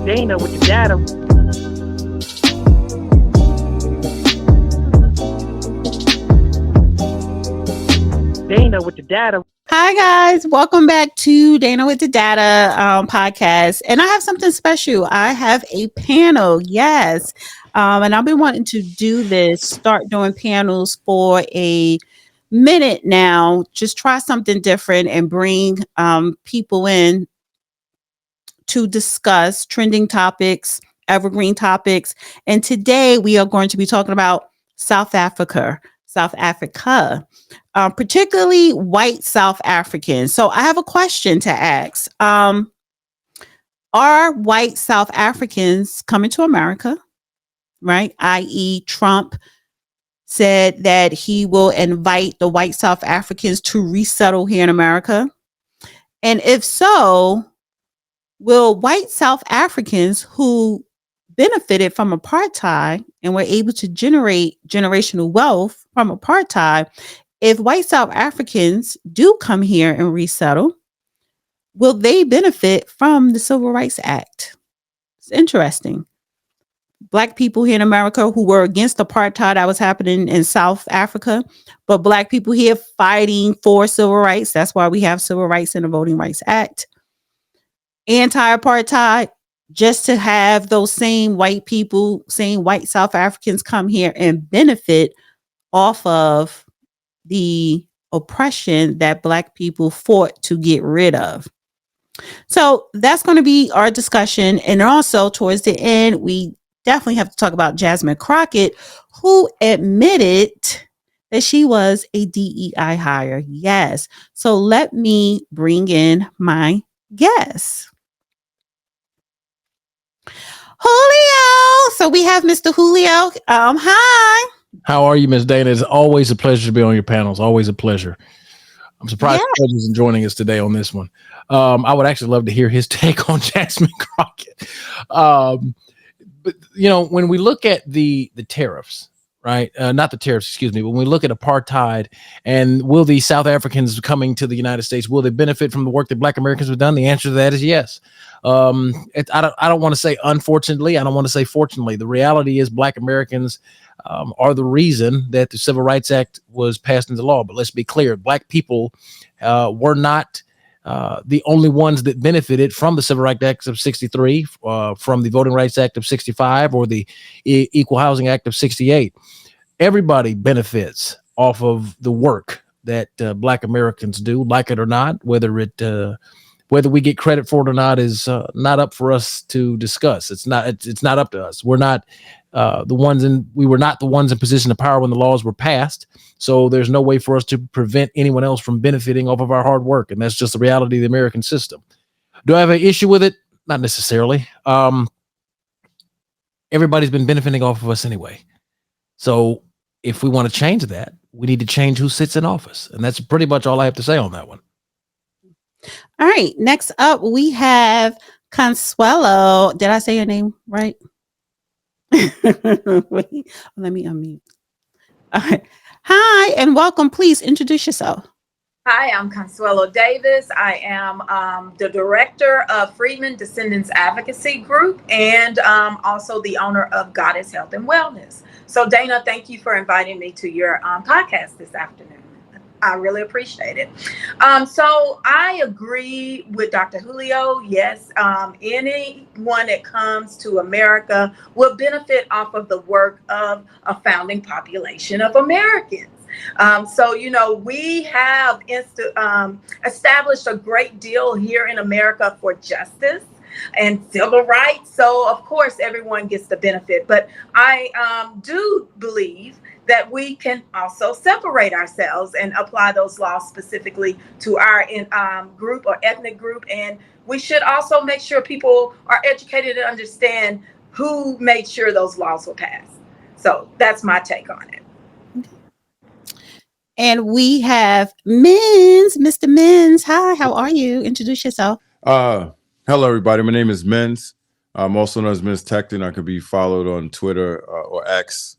Dana with the data. Dana with the data. Hi guys, welcome back to Dana with the Data podcast. And I have something special. I have a panel, yes. And I've been wanting to do this, start doing panels for a minute now. Just try something different and bring people in to discuss trending topics, evergreen topics. And today we are going to be talking about South Africa, particularly white South Africans. So I have a question to ask. Are white South Africans coming to America, right? I.e. Trump said that he will invite the white South Africans to resettle here in America. And if so, will white South Africans who benefited from apartheid and were able to generate generational wealth from apartheid, if white South Africans do come here and resettle, will they benefit from the Civil Rights Act? It's interesting. Black people here in America who were against apartheid that was happening in South Africa, but Black people here fighting for civil rights. That's why we have civil rights and the Voting Rights Act. Anti-apartheid, just to have those same white people, same white South Africans come here and benefit off of the oppression that Black people fought to get rid of. So that's going to be our discussion. And also towards the end, we definitely have to talk about Jasmine Crockett, who admitted that she was a DEI hire. Yes. So let me bring in my guests. Julio. So we have Mr. Julio. Hi. How are you, Ms. Dana? It's always a pleasure to be on your panels. Always a pleasure. I'm surprised Fred isn't joining us today on this one. I would actually love to hear his take on Jasmine Crockett. But you know, when we look at the tariffs, right? Not the tariffs, excuse me. When we look at apartheid and will the South Africans coming to the United States, will they benefit from the work that Black Americans have done? The answer to that is yes. I don't want to say unfortunately. I don't want to say fortunately. The reality is Black Americans are the reason that the Civil Rights Act was passed into law. But let's be clear, Black people were not the only ones that benefited from the Civil Rights Act of 63, from the Voting Rights Act of 65, or the Equal Housing Act of 68. Everybody benefits off of the work that Black Americans do, like it or not. Whether we get credit for it or not is not up for us to discuss. It's not up to us. We're not we were not the ones in position of power when the laws were passed. So there's no way for us to prevent anyone else from benefiting off of our hard work. And that's just the reality of the American system. Do I have an issue with it? Not necessarily. Everybody's been benefiting off of us anyway. So if we want to change that, we need to change who sits in office. And that's pretty much all I have to say on that one. All right. Next up, we have Consuelo. Did I say your name right? Wait, let me unmute. All right. Hi, and welcome. Please introduce yourself. Hi, I'm Consuelo Davis. I am the director of Freedmen Descendants Advocacy Group and also the owner of Goddess Health and Wellness. So Dana, thank you for inviting me to your podcast this afternoon. I really appreciate it. So I agree with Dr. Julio. Yes, anyone that comes to America will benefit off of the work of a founding population of Americans. So, you know, we have established a great deal here in America for justice and civil rights. So, of course, everyone gets the benefit. But I do believe that we can also separate ourselves and apply those laws specifically to our group or ethnic group. And we should also make sure people are educated and understand who made sure those laws were passed. So that's my take on it. And we have Mr. Mins. Hi, how are you? Introduce yourself. Hello, everybody. My name is Mins. I'm also known as Mins Tecton. I could be followed on Twitter or X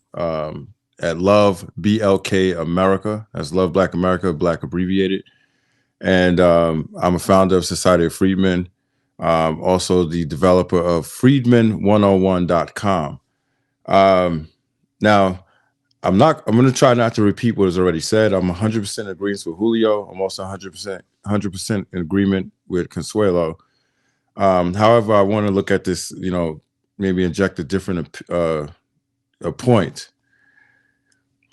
at Love BLK America. That's Love Black America, Black abbreviated. And I'm a founder of Society of Freedmen. also the developer of Freedman101.com. Now, I'm going to try not to repeat what was already said. I'm 100% in agreement with Julio. I'm also 100% in agreement with Consuelo. However, I want to look at this, maybe inject a different a point.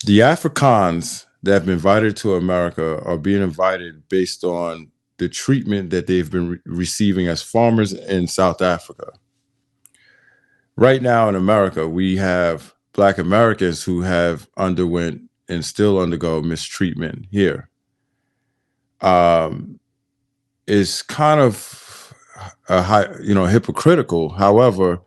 The Afrikaans that have been invited to America are being invited based on the treatment that they've been receiving as farmers in South Africa. Right now in America, we have Black Americans who have underwent and still undergo mistreatment here. It's kind of hypocritical. However,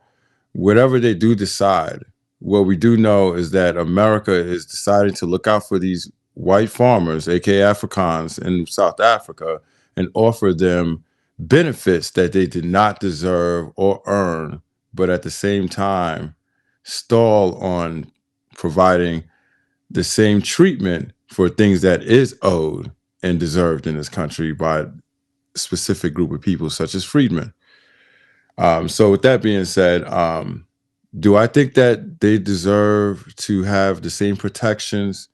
whatever they do decide, what we do know is that America is deciding to look out for these white farmers, aka Afrikaans in South Africa, and offer them benefits that they did not deserve or earn, but at the same time stall on providing the same treatment for things that is owed and deserved in this country by a specific group of people such as freedmen. So with that being said, do I think that they deserve to have the same protections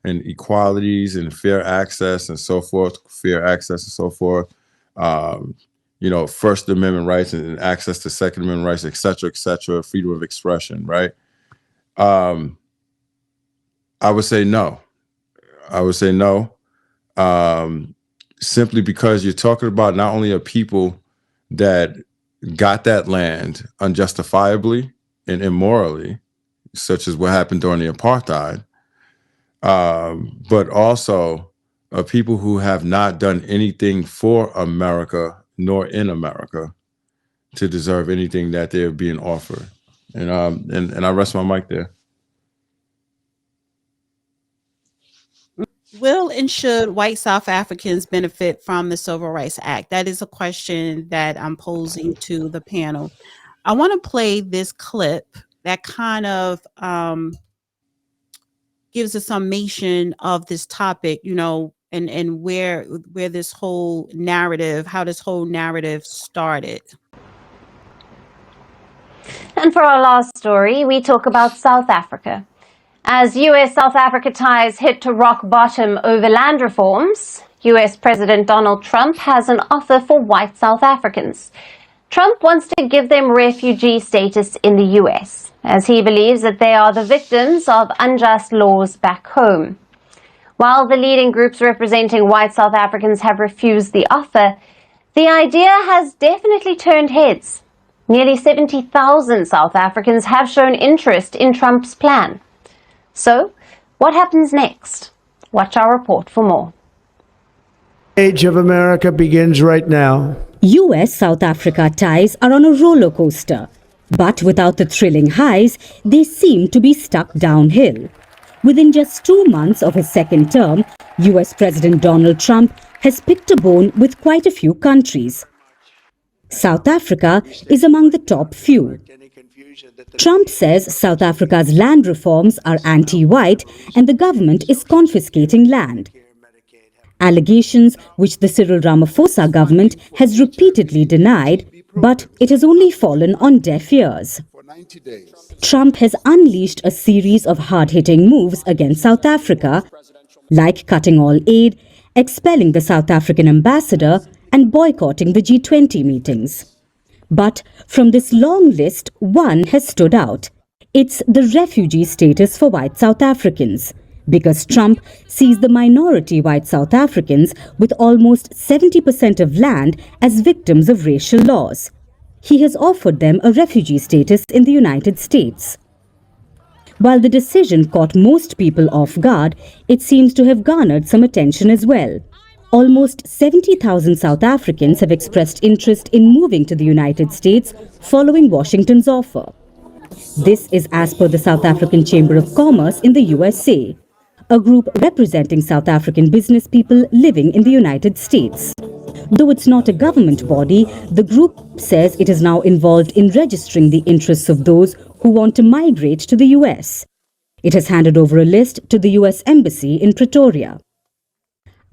and equalities and fair access and so forth, First Amendment rights and access to Second Amendment rights, et cetera, freedom of expression, right? I would say no. Simply because you're talking about not only a people that got that land unjustifiably and immorally, such as what happened during the apartheid, but also people who have not done anything for America nor in America to deserve anything that they're being offered. And I rest my mic there. Will and should white South Africans benefit from the Civil Rights Act? That is a question that I'm posing to the panel. I want to play this clip that kind of gives a summation of this topic, and where this whole narrative, how this whole narrative started. And for our last story, we talk about South Africa. As US-South Africa ties hit to rock bottom over land reforms, US President Donald Trump has an offer for white South Africans. Trump wants to give them refugee status in the US, as he believes that they are the victims of unjust laws back home. While the leading groups representing white South Africans have refused the offer, the idea has definitely turned heads. Nearly 70,000 South Africans have shown interest in Trump's plan. So, what happens next? Watch our report for more. Age of America begins right now. US-South Africa ties are on a roller coaster, but without the thrilling highs, they seem to be stuck downhill. Within just 2 months of his second term, US President Donald Trump has picked a bone with quite a few countries. South Africa is among the top few. Trump says South Africa's land reforms are anti-white and the government is confiscating land. Allegations which the Cyril Ramaphosa government has repeatedly denied, but it has only fallen on deaf ears. Trump has unleashed a series of hard-hitting moves against South Africa, like cutting all aid, expelling the South African ambassador, and boycotting the G20 meetings. But from this long list, one has stood out. It's the refugee status for white South Africans, because Trump sees the minority white South Africans with almost 70% of land as victims of racial laws. He has offered them a refugee status in the United States. While the decision caught most people off guard, it seems to have garnered some attention as well. Almost 70,000 South Africans have expressed interest in moving to the United States following Washington's offer. This is as per the South African Chamber of Commerce in the USA, a group representing South African business people living in the United States. Though it's not a government body, the group says it is now involved in registering the interests of those who want to migrate to the US. It has handed over a list to the US Embassy in Pretoria.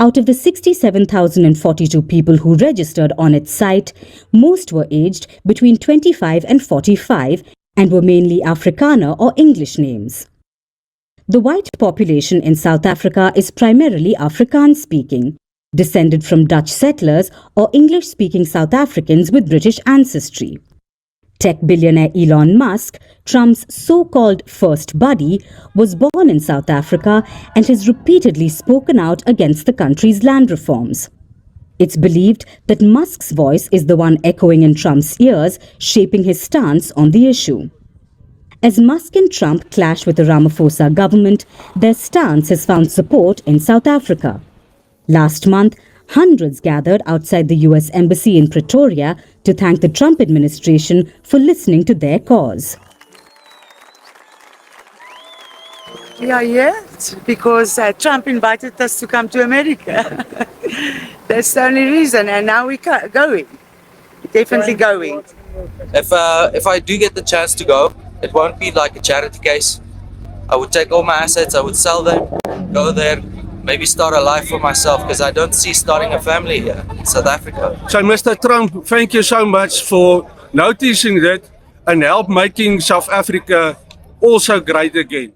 Out of the 67,042 people who registered on its site, most were aged between 25 and 45 and were mainly Afrikaner or English names. The white population in South Africa is primarily Afrikaans-speaking, descended from Dutch settlers or English-speaking South Africans with British ancestry. Tech billionaire Elon Musk, Trump's so-called first buddy, was born in South Africa and has repeatedly spoken out against the country's land reforms. It's believed that Musk's voice is the one echoing in Trump's ears, shaping his stance on the issue. As Musk and Trump clash with the Ramaphosa government, their stance has found support in South Africa. Last month, hundreds gathered outside the US Embassy in Pretoria to thank the Trump administration for listening to their cause. We are here because Trump invited us to come to America. That's the only reason, and now we're going. Definitely going. If I do get the chance to go, it won't be like a charity case. I would take all my assets, I would sell them, go there, maybe start a life for myself, because I don't see starting a family here in South Africa. So Mr. Trump, thank you so much for noticing that and help making South Africa also great again.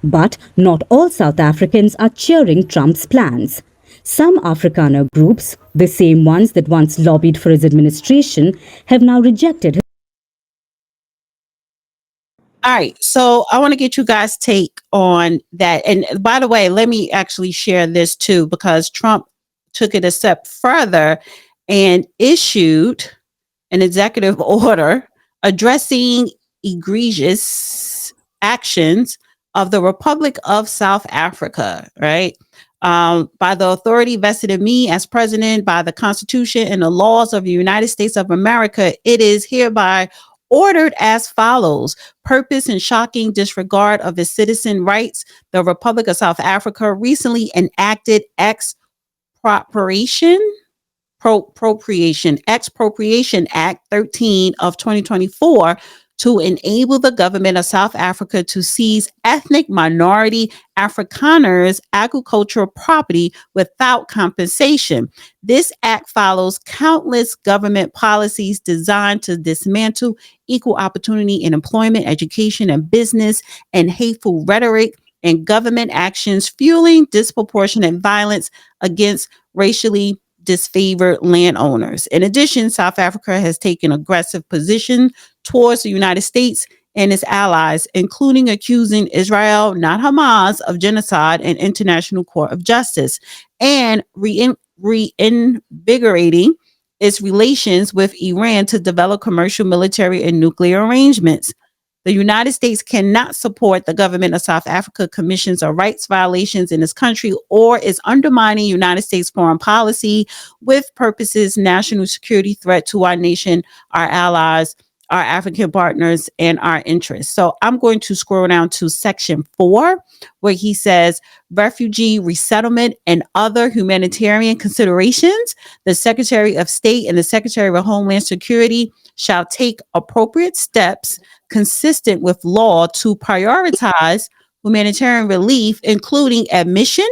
But not all South Africans are cheering Trump's plans. Some Afrikaner groups, the same ones that once lobbied for his administration, have now rejected his. All right, so I want to get you guys' take on that. And by the way, let me actually share this too, because Trump took it a step further and issued an executive order addressing egregious actions of the Republic of South Africa, right? By the authority vested in me as president by the Constitution and the laws of the United States of America, it is hereby ordered as follows: purpose and shocking disregard of its citizen rights. The Republic of South Africa recently enacted Expropriation Act 13 of 2024 to enable the government of South Africa to seize ethnic minority Afrikaners' agricultural property without compensation. This act follows countless government policies designed to dismantle equal opportunity in employment, education, and business, and hateful rhetoric and government actions fueling disproportionate violence against racially disfavored landowners. In addition, South Africa has taken aggressive position towards the United States and its allies, including accusing Israel, not Hamas, of genocide and International Court of Justice, and reinvigorating its relations with Iran to develop commercial, military, and nuclear arrangements. The United States cannot support the government of South Africa commissions of rights violations in its country or is undermining United States foreign policy with purposes national security threat to our nation, our allies, our African partners, and our interests. So I'm going to scroll down to section 4, where he says, refugee resettlement and other humanitarian considerations. The Secretary of State and the Secretary of Homeland Security shall take appropriate steps consistent with law to prioritize humanitarian relief, including admission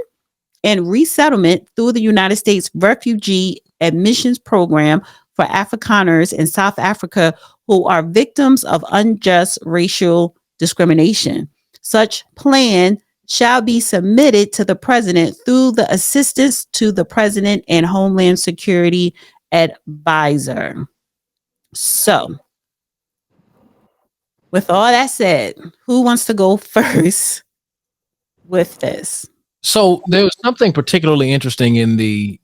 and resettlement through the United States Refugee Admissions Program for Afrikaners in South Africa who are victims of unjust racial discrimination. Such plan shall be submitted to the president through the assistance to the president and Homeland Security advisor. So, with all that said, who wants to go first with this? So there was something particularly interesting in the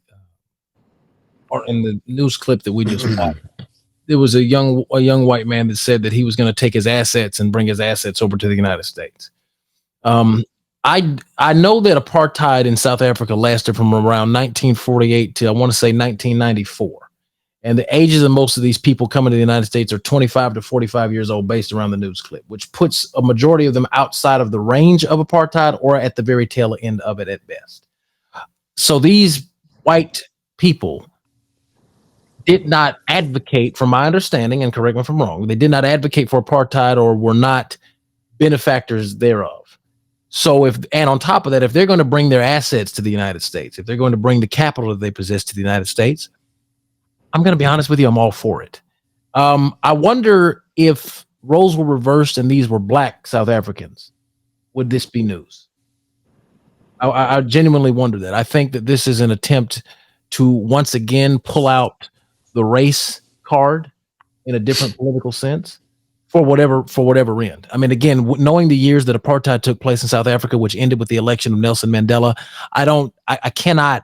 news clip that we just watched. There was a young white man that said that he was going to take his assets and bring his assets over to the United States. I know that apartheid in South Africa lasted from around 1948 to, I want to say, 1994. And the ages of most of these people coming to the United States are 25 to 45 years old based around the news clip, which puts a majority of them outside of the range of apartheid or at the very tail end of it at best. So these white people did not advocate, from my understanding, and correct me if I'm wrong, they did not advocate for apartheid or were not benefactors thereof. So and on top of that, if they're going to bring their assets to the United States, if they're going to bring the capital that they possess to the United States, I'm going to be honest with you, I'm all for it. I wonder if roles were reversed and these were black South Africans, would this be news? I genuinely wonder that. I think that this is an attempt to once again pull out the race card in a different political sense for whatever end. I mean, again, knowing the years that apartheid took place in South Africa, which ended with the election of Nelson Mandela, I cannot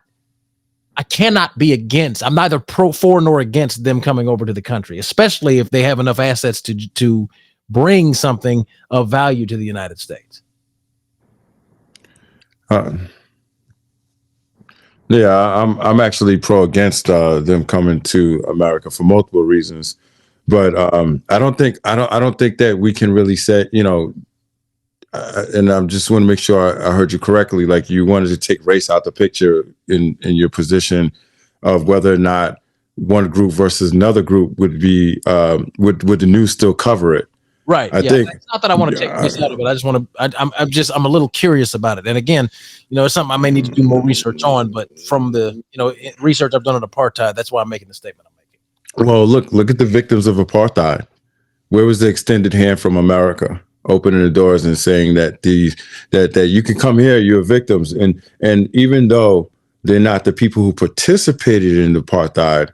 be against. I'm neither for nor against them coming over to the country, especially if they have enough assets to bring something of value to the United States. Yeah, I'm actually against them coming to America for multiple reasons, but I don't think that we can really say, and I just want to make sure I heard you correctly. Like, you wanted to take race out the picture in your position of whether or not one group versus another group would be would the news still cover it? Right. I think it's not that I want to take this out of it. I just want to. I'm a little curious about it. And again, it's something I may need to do more research on. But from the research I've done on apartheid, that's why I'm making the statement I'm making. Well, look at the victims of apartheid. Where was the extended hand from America, opening the doors and saying that that you can come here, you're victims, and even though they're not the people who participated in apartheid,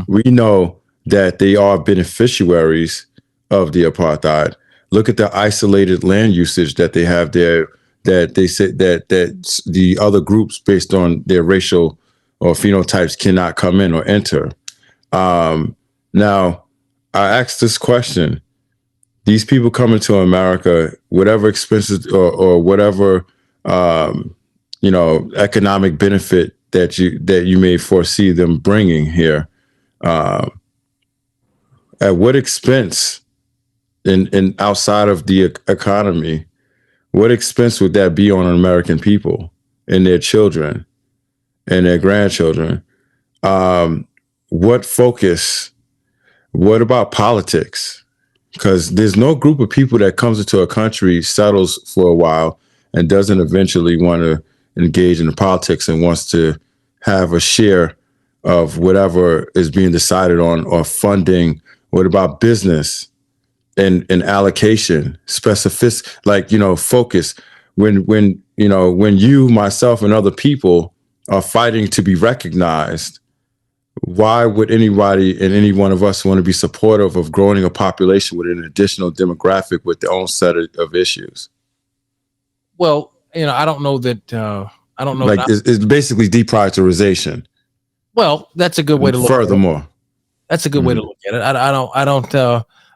we know that they are beneficiaries of the apartheid. Look at the isolated land usage that they have there, that they say that the other groups based on their racial or phenotypes cannot come in or enter. Now, I asked this question: these people coming to America, whatever expenses or whatever economic benefit that you may foresee them bringing here, at what expense? In outside of the economy, what expense would that be on American people and their children and their grandchildren? What focus? What about politics? Because there's no group of people that comes into a country, settles for a while, and doesn't eventually want to engage in the politics and wants to have a share of whatever is being decided on or funding. What about business? And allocation, specific, focus. When you, myself, and other people are fighting to be recognized, why would anybody and any one of us want to be supportive of growing a population with an additional demographic with their own set of issues? Well, I don't know that. I don't know. Like, it's basically deprioritization. Well, that's a good way to look. Furthermore, that's a good way to look at it.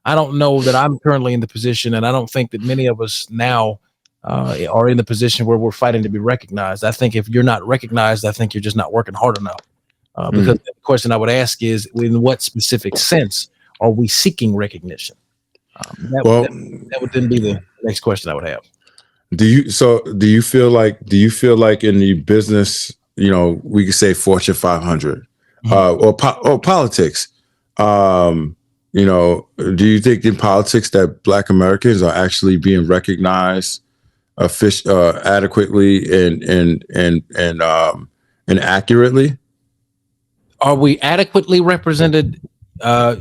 I don't know that I'm currently in the position, and I don't think that many of us now are in the position where we're fighting to be recognized. I think if you're not recognized, I think you're just not working hard enough. Because the question I would ask is, in what specific sense are we seeking recognition? That would then be the next question I would have. Do you feel like in the business, we could say Fortune 500 or politics, do you think in politics that Black Americans are actually being recognized adequately and accurately? Are we adequately represented?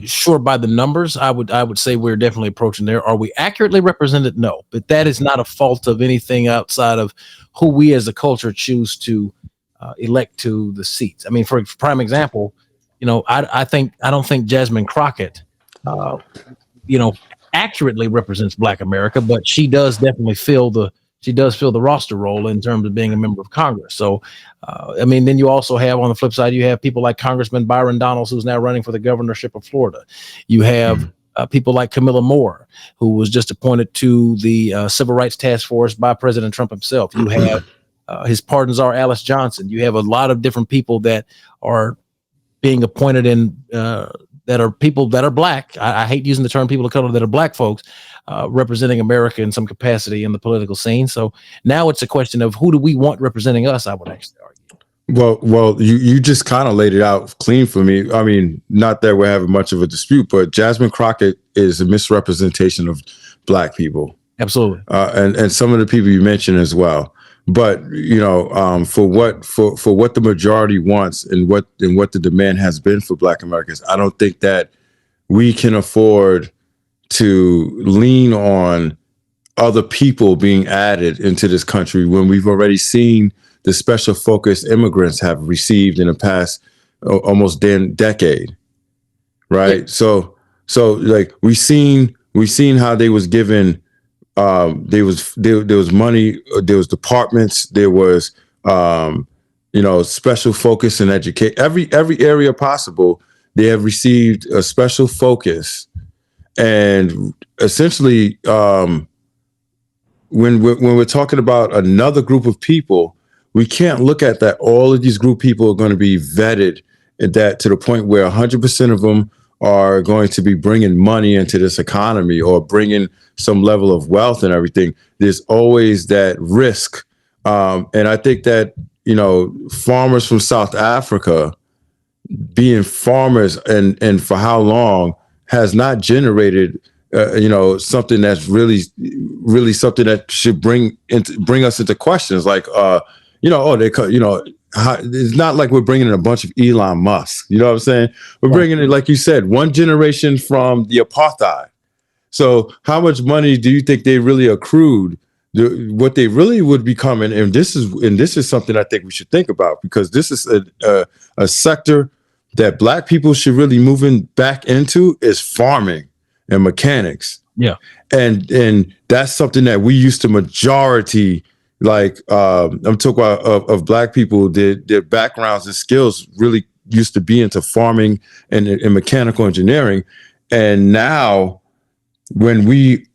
Sure, by the numbers, I would say we're definitely approaching there. Are we accurately represented? No, but that is not a fault of anything outside of who we as a culture choose to elect to the seats. I mean, for prime example, I don't think Jasmine Crockett accurately represents Black America, but she does definitely fill the roster role in terms of being a member of Congress. So, then you also have, on the flip side, you have people like Congressman Byron Donalds, who's now running for the governorship of Florida. You have people like Camilla Moore, who was just appointed to the Civil Rights Task Force by President Trump himself. You have his pardon czar, Alice Johnson. You have a lot of different people that are being appointed in that are people that are Black. I hate using the term people of color, that are Black folks representing America in some capacity in the political scene. So now it's a question of who do we want representing us, I would actually argue. Well, you just kind of laid it out clean for me. I mean, not that we're having much of a dispute, but Jasmine Crockett is a misrepresentation of Black people. Absolutely. And some of the people you mentioned as well. But for what the majority wants and what the demand has been for Black Americans, I don't think that we can afford to lean on other people being added into this country when we've already seen the special focus immigrants have received in the past almost decade, right? Yeah. So like we seen how they was given. There was money, there was departments, there was special focus in education. Every area possible, they have received a special focus, and essentially, when we're talking about another group of people, we can't look at that. All of these group of people are going to be vetted, and that to the point where 100% of them are going to be bringing money into this economy or bringing some level of wealth and everything. There's always that risk. And I think that, farmers from South Africa being farmers and for how long has not generated, something that's really something that should bring us into questions like, it's not like we're bringing in a bunch of Elon Musk. You know what I'm saying? We're bringing in, like you said, one generation from the apartheid. So how much money do you think they really accrued? What they really would be coming, and this is something I think we should think about, because this is a sector that Black people should really move back into, is farming and mechanics. Yeah, and that's something that we used to majority. Like I'm talking about of Black people, their backgrounds and skills really used to be into farming and mechanical engineering, and now when we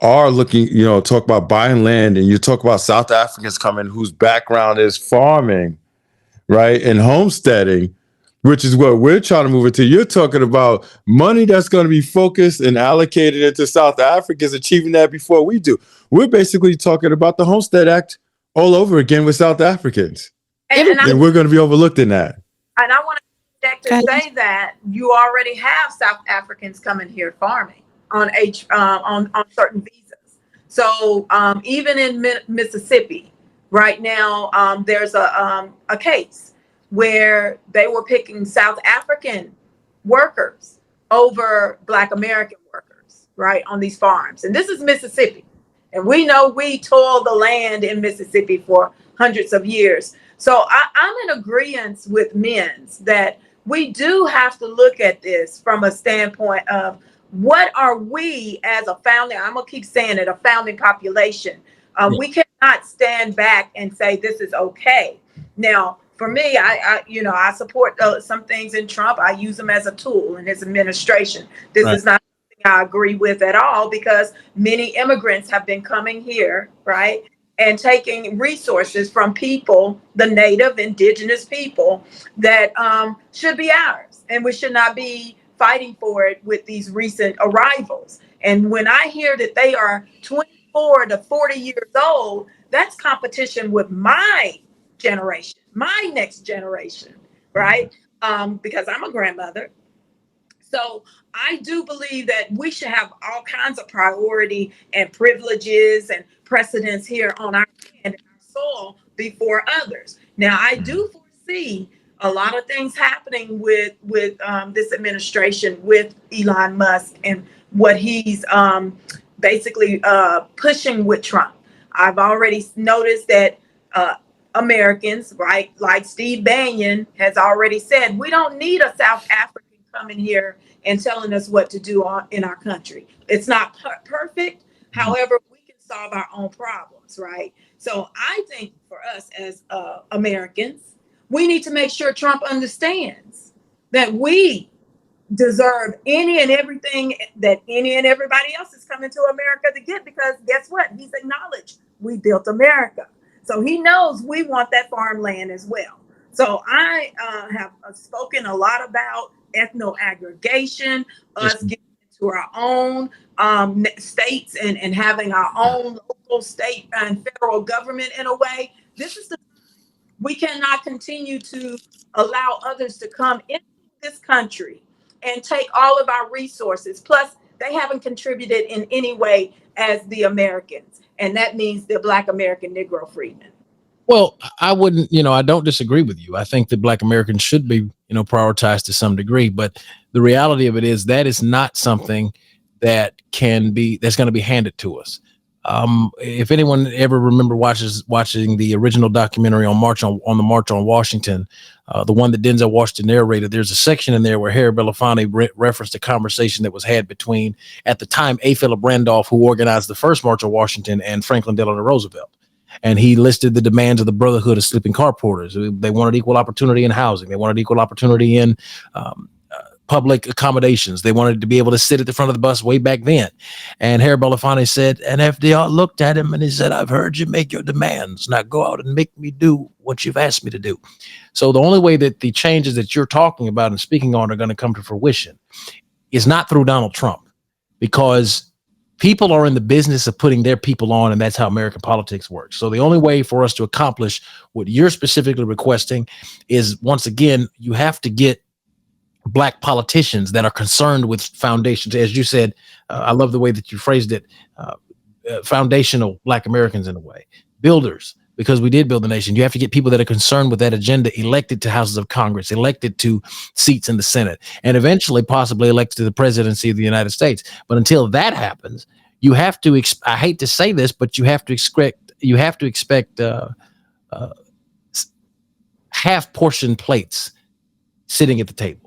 are looking, talk about buying land, and you talk about South Africans coming whose background is farming, right, and homesteading, which is what we're trying to move into. You're talking about money that's going to be focused and allocated into South Africans achieving that before we do. We're basically talking about the Homestead Act all over again with South Africans. And we're going to be overlooked in that. And I want to say that you already have South Africans coming here farming on certain visas. So even in Mississippi right now, there's a case where they were picking South African workers over Black American workers, right, on these farms. And this is Mississippi. And we know we toiled the land in Mississippi for hundreds of years. So I'm in agreement with Men's that we do have to look at this from a standpoint of what are we as a founding, I'm going to keep saying it, a founding population. We cannot stand back and say this is okay. Now, for me, I support some things in Trump. I use them as a tool in his administration. This is not something I agree with at all, because many immigrants have been coming here, right, and taking resources from people, the native indigenous people that should be ours, and we should not be fighting for it with these recent arrivals. And when I hear that they are 24 to 40 years old, that's competition with my generation, my next generation, right? Because I'm a grandmother. So I do believe that we should have all kinds of priority and privileges and precedence here on our land and our soil before others. Now, I do foresee a lot of things happening with this administration, with Elon Musk and what he's basically pushing with Trump. I've already noticed that Americans, right, like Steve Bannon has already said, we don't need a South African coming here and telling us what to do in our country. It's not perfect. However, we can solve our own problems, right? So I think for us as Americans, we need to make sure Trump understands that we deserve any and everything that any and everybody else is coming to America to get, because guess what? He's acknowledged we built America. So he knows we want that farmland as well. So I have spoken a lot about ethno-aggregation, us getting into our own states and having our own local, state, and federal government in a way. We cannot continue to allow others to come into this country and take all of our resources. Plus, they haven't contributed in any way as the Americans, and that means the Black American Negro freedmen. Well, I wouldn't, I don't disagree with you. I think that Black Americans should be, prioritized to some degree, but the reality of it is that is not something that's going to be handed to us. If anyone ever remember watching the original documentary on the March on Washington, the one that Denzel Washington narrated, there's a section in there where Harry Belafonte referenced a conversation that was had between, at the time, A. Philip Randolph, who organized the first March on Washington, and Franklin Delano Roosevelt. And he listed the demands of the Brotherhood of Sleeping Car Porters. They wanted equal opportunity in housing. They wanted equal opportunity in public accommodations. They wanted to be able to sit at the front of the bus way back then. And Harry Belafonte said, and FDR looked at him and he said, "I've heard you make your demands. Now go out and make me do what you've asked me to do." So the only way that the changes that you're talking about and speaking on are going to come to fruition is not through Donald Trump, because people are in the business of putting their people on, and that's how American politics works. So the only way for us to accomplish what you're specifically requesting is, once again, you have to get Black politicians that are concerned with foundations. As you said, I love the way that you phrased it, foundational Black Americans in a way, builders, because we did build the nation. You have to get people that are concerned with that agenda elected to houses of Congress, elected to seats in the Senate, and eventually possibly elected to the presidency of the United States. But until that happens, you have to, I hate to say this, but you have to expect half portion plates sitting at the table.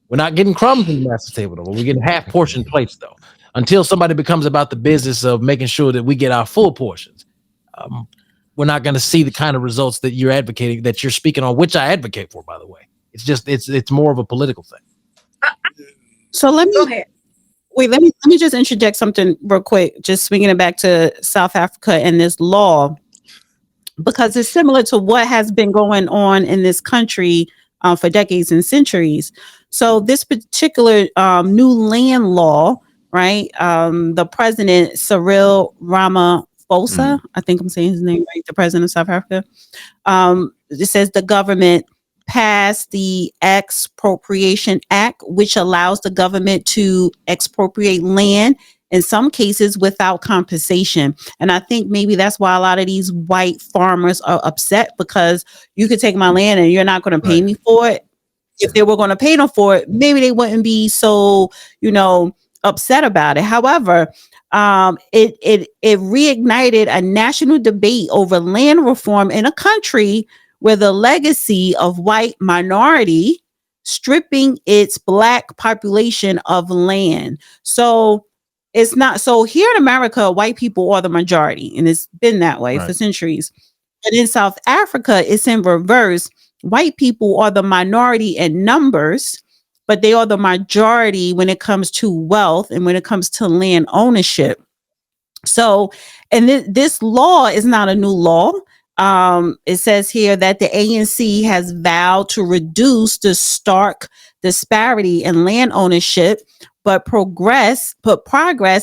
We're not getting crumbs from the master table, though. We're getting half portion plates, though, until somebody becomes about the business of making sure that we get our full portions. We're not going to see the kind of results that you're advocating, that you're speaking on, which I advocate for, by the way. It's just, it's more of a political thing. So Go ahead. let me just interject something real quick, just swinging it back to South Africa and this law, because it's similar to what has been going on in this country for decades and centuries. So this particular new land law, right? The president, Cyril Ramaphosa, I think I'm saying his name right, the president of South Africa. It says the government passed the Expropriation Act, which allows the government to expropriate land in some cases without compensation. And I think maybe that's why a lot of these white farmers are upset, because you could take my land and you're not going to pay me for it. If they were going to pay them for it, maybe they wouldn't be so, upset about it. However, it reignited a national debate over land reform in a country where the legacy of white minority stripping its Black population of land. So it's not, so here in America, white people are the majority, and it's been that way for centuries. But in South Africa, it's in reverse. White people are the minority in numbers, but they are the majority when it comes to wealth and when it comes to land ownership. So, and this law is not a new law. It says here that the ANC has vowed to reduce the stark disparity in land ownership, but progress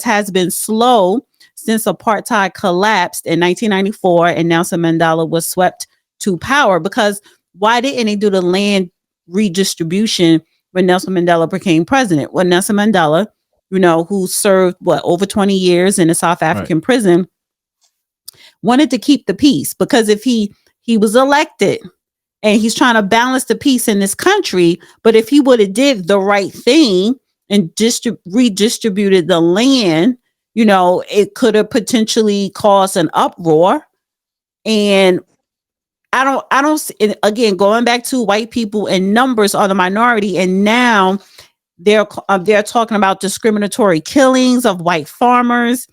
has been slow since apartheid collapsed in 1994 and Nelson Mandela was swept to power. Because why didn't they do the land redistribution when Nelson Mandela became president? Well, Nelson Mandela, who served over 20 years in a South African prison, wanted to keep the peace, because if he was elected and he's trying to balance the peace in this country, but if he would have did the right thing and redistributed the land, it could have potentially caused an uproar. And I don't, again, going back to white people in numbers are the minority. And now they're talking about discriminatory killings of white farmers.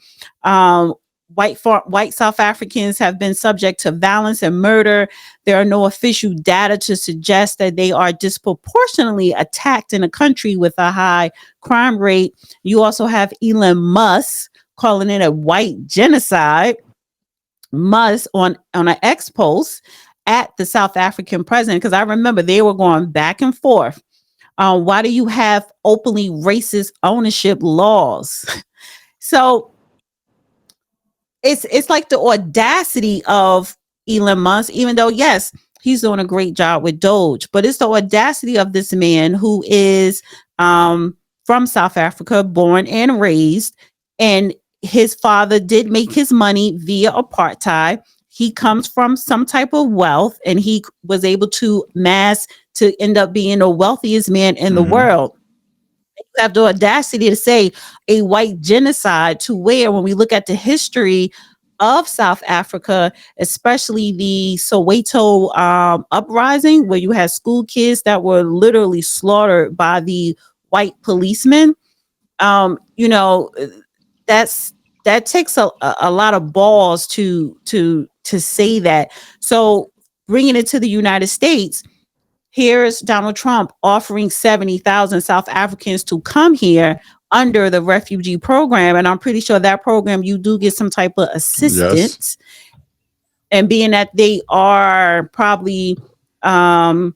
White South Africans have been subject to violence and murder. There are no official data to suggest that they are disproportionately attacked in a country with a high crime rate. You also have Elon Musk calling it a white genocide. Musk on an X post at the South African president, because I remember they were going back and forth. Why do you have openly racist ownership laws? So it's like the audacity of Elon Musk, even though, yes, he's doing a great job with Doge, but it's the audacity of this man who is from South Africa, born and raised, and his father did make his money via apartheid. He comes from some type of wealth, and he was able to mass to end up being the wealthiest man in the world. You have the audacity to say a white genocide, to where when we look at the history of South Africa, especially the Soweto uprising, where you had school kids that were literally slaughtered by the white policemen. You know, that takes a lot of balls to say that. So bringing it to the United States, here's Donald Trump offering 70,000 South Africans to come here under the refugee program. And I'm pretty sure that program, you do get some type of assistance. Yes. And being that they are probably in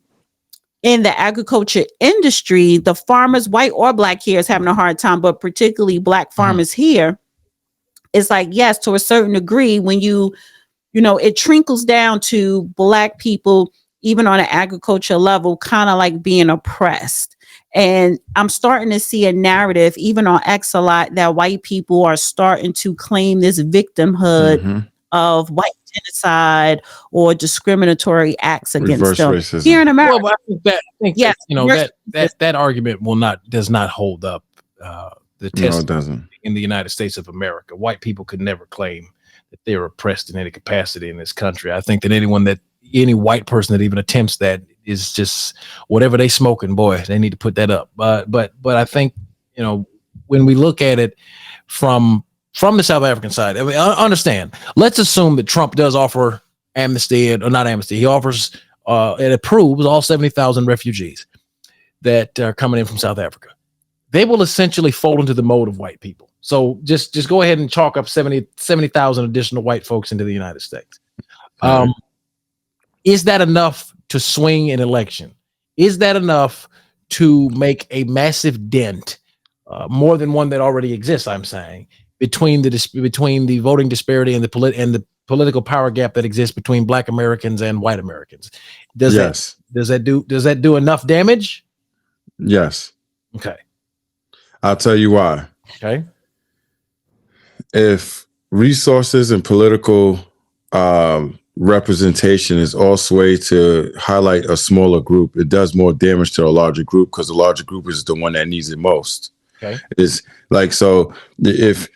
the agriculture industry, the farmers, white or black, here is having a hard time, but particularly black farmers here, it's like, yes, to a certain degree, when you know, it trickles down to black people, even on an agriculture level, kind of like being oppressed. And I'm starting to see a narrative, even on X a lot, that white people are starting to claim this victimhood of white genocide or discriminatory acts against them racism here in America. Well, I think yes, you know, that argument does not hold up. The test, no, it doesn't. In the United States of America, white people could never claim that they're oppressed in any capacity in this country. I think that any white person that even attempts that is just whatever they smoking, boy, they need to put that up. But I think, you know, when we look at it from the South African side, I mean, understand, let's assume that Trump does offer amnesty, or not amnesty. He offers and approves all 70,000 refugees that are coming in from South Africa. They will essentially fall into the mode of white people. So just go ahead and chalk up 70,000 additional white folks into the United States. Is that enough to swing an election? Is that enough to make a massive dent, more than one that already exists, I'm saying, between the voting disparity and the political power gap that exists between black Americans and white Americans? Does that do enough damage? Yes. Okay. I'll tell you why. Okay. If resources and political representation is all swayed to highlight a smaller group, it does more damage to a larger group, because the larger group is the one that needs it most. Okay. It's like, so if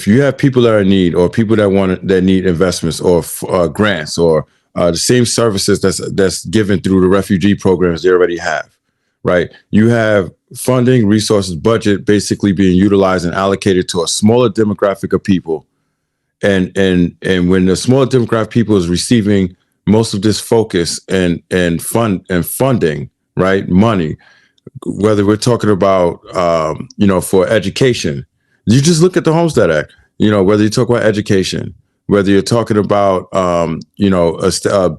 you have people that are in need, or people that need investments or grants, or the same services that's given through the refugee programs they already have, right? You have funding, resources, budget basically being utilized and allocated to a smaller demographic of people. And when the smaller demographic people is receiving most of this focus and funding, right? Money, whether we're talking about, for education, you just look at the Homestead Act, whether you talk about education, whether you're talking about,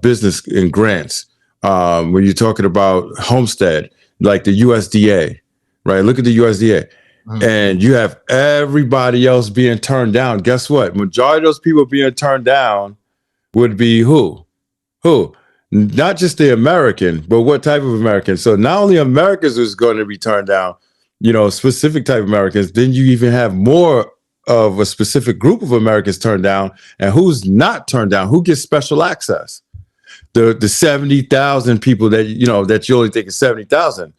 business and grants, when you're talking about homestead, like the USDA, right? Look at the USDA. And you have everybody else being turned down. Guess what? Majority of those people being turned down would be who? Not just the American, but what type of American? So not only Americans is going to be turned down, specific type of Americans, then you even have more of a specific group of Americans turned down. And who's not turned down? Who gets special access? The 70,000 people that you only think is 70,000.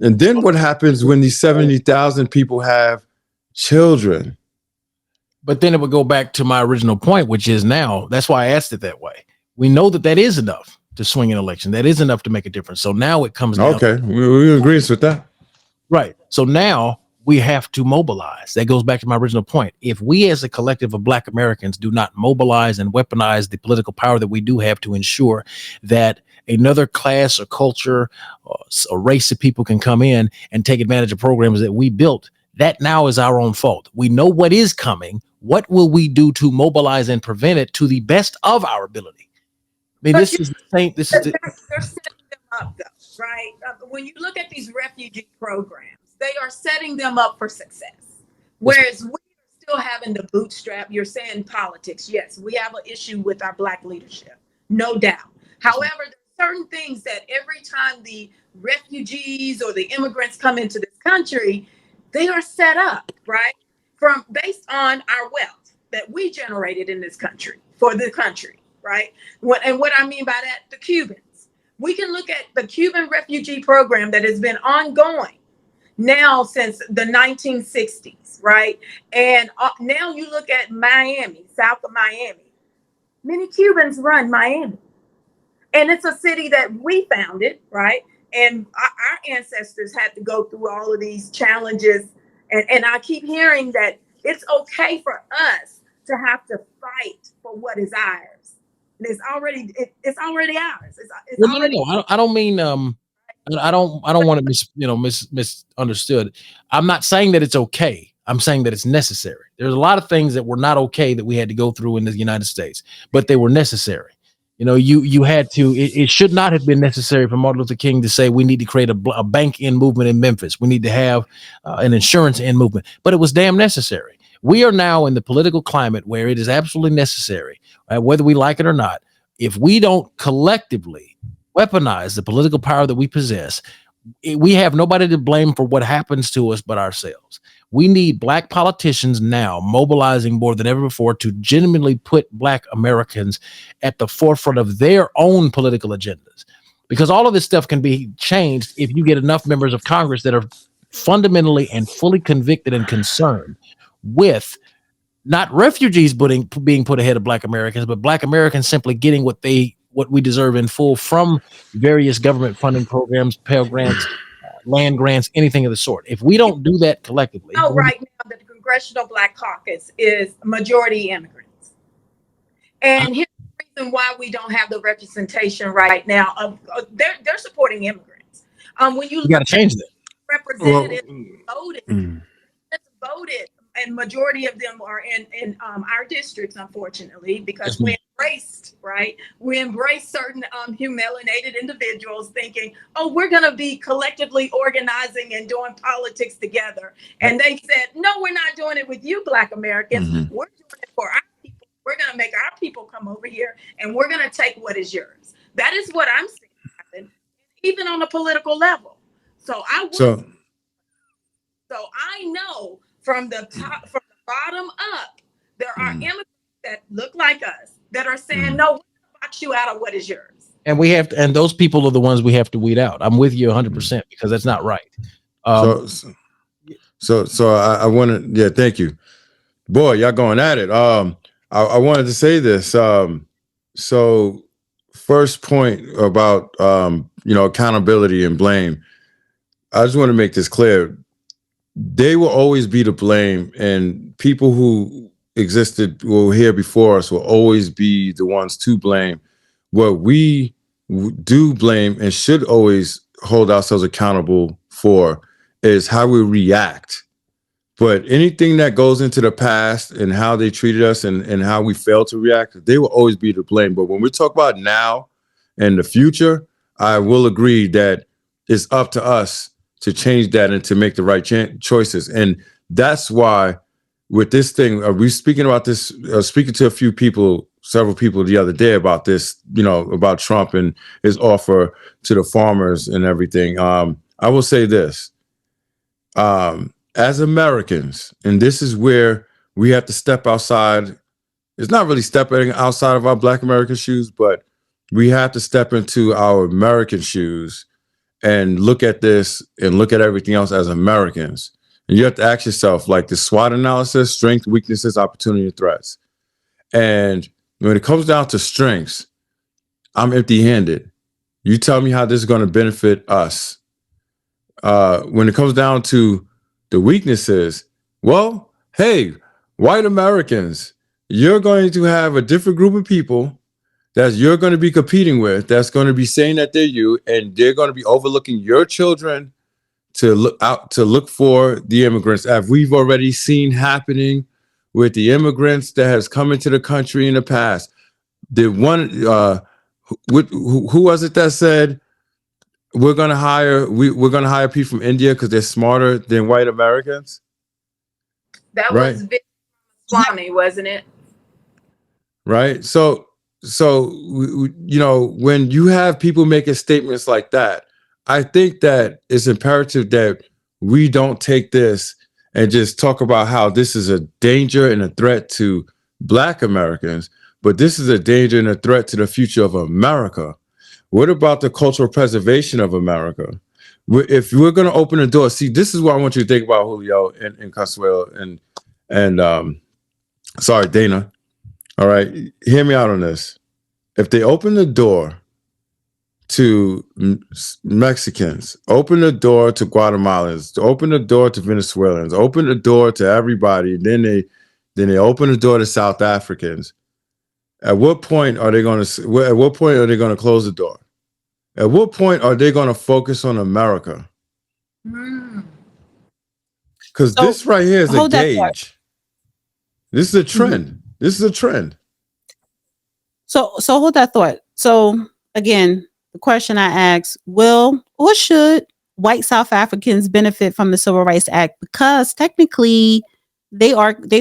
And then what happens when these 70,000 people have children? But then it would go back to my original point, which is now, that's why I asked it that way. We know that is enough to swing an election. That is enough to make a difference. So now it comes down. Okay, we agree with that. Right. So now we have to mobilize. That goes back to my original point. If we as a collective of black Americans do not mobilize and weaponize the political power that we do have to ensure that another class or culture or a race of people can come in and take advantage of programs that we built, that now is our own fault. We know what is coming. What will we do to mobilize and prevent it to the best of our ability? I mean, this is the same. They're setting them up, though, right? When you look at these refugee programs, they are setting them up for success. Whereas we are still having the bootstrap. You're saying politics. Yes, we have an issue with our black leadership, no doubt. However, there are certain things that every time the refugees or the immigrants come into this country, they are set up, right? from based on our wealth that we generated in this country for the country, right? What I mean by that, the Cubans. We can look at the Cuban refugee program that has been ongoing now since the 1960s, right? And now you look at Miami, south of Miami. Many Cubans run Miami. And it's a city that we founded, right? And our ancestors had to go through all of these challenges. And I keep hearing that it's okay for us to have to fight for what is ours. And it's already ours. It's already. No. I don't mean I don't want to misunderstood. I'm not saying that it's okay. I'm saying that it's necessary. There's a lot of things that were not okay that we had to go through in the United States, but they were necessary. You know, you had to. It should not have been necessary for Martin Luther King to say we need to create a bank end movement in Memphis. We need to have an insurance end movement, but it was damn necessary. We are now in the political climate where it is absolutely necessary, whether we like it or not. If we don't collectively weaponize the political power that we possess, we have nobody to blame for what happens to us but ourselves. We need Black politicians now mobilizing more than ever before to genuinely put Black Americans at the forefront of their own political agendas, because all of this stuff can be changed if you get enough members of Congress that are fundamentally and fully convicted and concerned with not refugees being put ahead of Black Americans, but Black Americans simply getting what we deserve in full from various government funding programs, Pell Grants, land grants, anything of the sort. If we don't do that collectively. Right now, the Congressional Black Caucus is majority immigrants. And here's the reason why we don't have the representation right now. They're supporting immigrants. When you got to change that. Representatives voted, and majority of them are in our districts, unfortunately, because we embraced certain humiliated individuals thinking, oh, we're going to be collectively organizing and doing politics together. And they said, no, we're not doing it with you, Black Americans. We're doing it for our people. We're going to make our people come over here and we're going to take what is yours. That is what I'm seeing happen, even on a political level. So I know from the top, from the bottom up, there are immigrants that look like us that are saying, no, we're going to box you out of what is yours. And we have to, and those people are the ones we have to weed out. I'm with you 100% because that's not right. So I want to, thank you. Boy, y'all going at it. I wanted to say this. So first point about, accountability and blame. I just want to make this clear. They will always be to blame, and people who existed here before us will always be the ones to blame. What we do blame and should always hold ourselves accountable for is how we react. But anything that goes into the past and how they treated us and how we failed to react, they will always be to blame. But when we talk about now and the future, I will agree that it's up to us to change that and to make the right choices. And that's why with this thing, we speaking about this, speaking to several people the other day about this, about Trump and his offer to the farmers and everything. I will say this, as Americans, and this is where we have to step outside. It's not really stepping outside of our Black American shoes, but we have to step into our American shoes and look at this and look at everything else as Americans. And you have to ask yourself, like the SWOT analysis, strengths, weaknesses, opportunity, and threats. And when it comes down to strengths, I'm empty-handed. You tell me how this is going to benefit us. When it comes down to the weaknesses, well, hey, white Americans, you're going to have a different group of people that you're going to be competing with, that's going to be saying that they're you, and they're going to be overlooking your children to look for the immigrants, as we've already seen happening with the immigrants that has come into the country in the past. The one, who was it that said we're going to hire people from India because they're smarter than white Americans? That was Vic Swami, wasn't it? Right. So when you have people making statements like that, I think that it's imperative that we don't take this and just talk about how this is a danger and a threat to Black Americans, but this is a danger and a threat to the future of America. What about the cultural preservation of America? If we're going to open the door, see, this is what I want you to think about, Julio and Consuelo and sorry, Dana. All right, hear me out on this. If they open the door to Mexicans, open the door to Guatemalans, open the door to Venezuelans, open the door to everybody, then they open the door to South Africans. At what point are they going to close the door? At what point are they going to focus on America? Because this right here is a gauge. This is a trend. Mm-hmm. This is a trend. So hold that thought. So again, the question I asked, will or should white South Africans benefit from the Civil Rights Act? Because technically they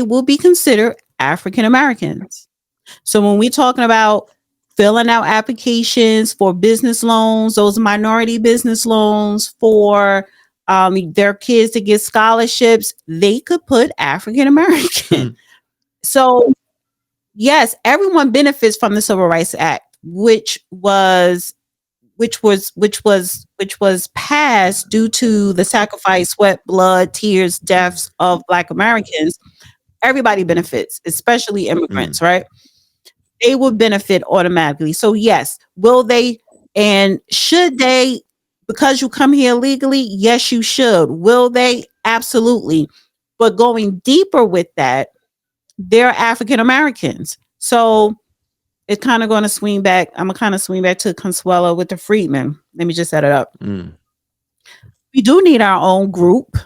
will be considered African Americans. So when we're talking about filling out applications for business loans, those minority business loans for their kids to get scholarships, they could put African American. So yes, everyone benefits from the Civil Rights Act, which was passed due to the sacrifice, sweat, blood, tears, deaths of Black Americans. Everybody benefits, especially immigrants, right? They will benefit automatically. So yes, will they and should they? Because you come here legally, yes, you should. Will they? Absolutely. But going deeper with that, they're African Americans. So it's kind of going to swing back. I'm going to kind of swing back to Consuelo with the freedmen. Let me just set it up. We do need our own group